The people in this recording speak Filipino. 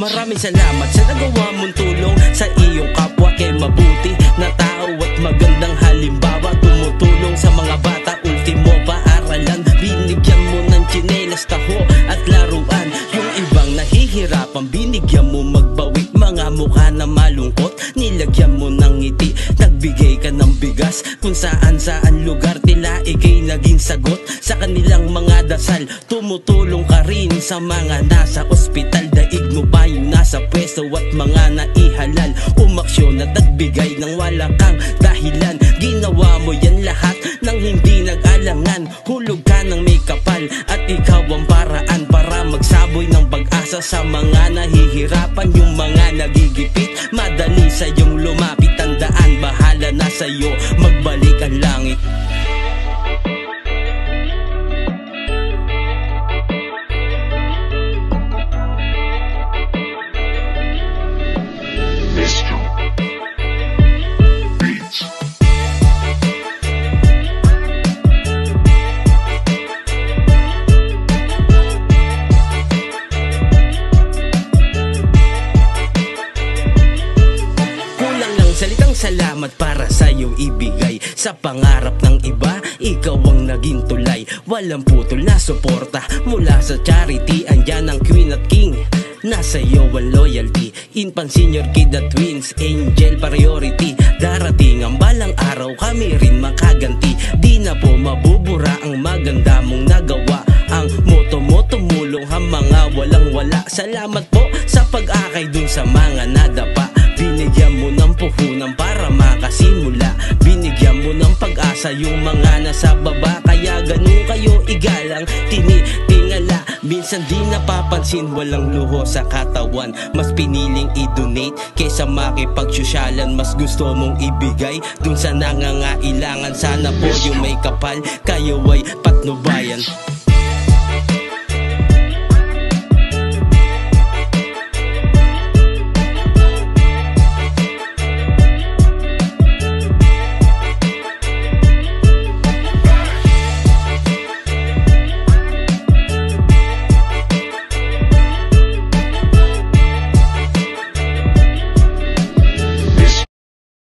Maraming salamat sa nagawa mong tulong sa iyong kapwa, kay mabuti na tao at magandang halimbawa. Tumutulong sa mga bata, ultimo paaralan. Binigyan mo ng tsinelas, taho at laruan. Yung ibang nahihirapan, binigyan mo magbawi. Mga mukha na malungkot, nilagyan mo ng ngiti. Nagbigay ka ng bigas kung saan lugar, tila ikay naging sagot sa kanilang mga dasal. Tumutulong ka rin sa mga nasa ospital. Daig mo pa yung nasa pwesto at mga naihalal. Umaksyon at nagbigay ng wala kang dahilan. Ginawa mo yan lahat nang hindi nag-alangan. Hulog ka ng may kapal at ikaw ang paraan para magsaboy ng pag-asa sa mga nahihirapan. Yung mga nagigipit, madali sa iyong lumapit. Tandaan, bahala na sa'yo magbalik ang langit. Salitang salamat para sa'yo ibigay. Sa pangarap ng iba, ikaw ang naging tulay. Walang putol na suporta mula sa charity. Andyan ang queen at king, nasa iyo ang loyalty. Inpan, senior, kid at twins, angel priority. Darating ang balang araw, kami rin makaganti. Di na po mabubura ang maganda mong nagawa. Ang moto mo tumulong ang mga walang wala. Salamat po sa pag-akay dun sa mga nadapa. Binigyan mo ng puhunan para makasimula. Binigyan mo ng pag-asa yung mga nasa baba. Kaya ganun kayo igalang, tinitingala. Minsan di napapansin, walang luho sa katawan. Mas piniling i-donate kaysa makipagsosyalan. Mas gusto mong ibigay dun sa nangangailangan. Sana po yung may kapal, kayo ay patnubayan.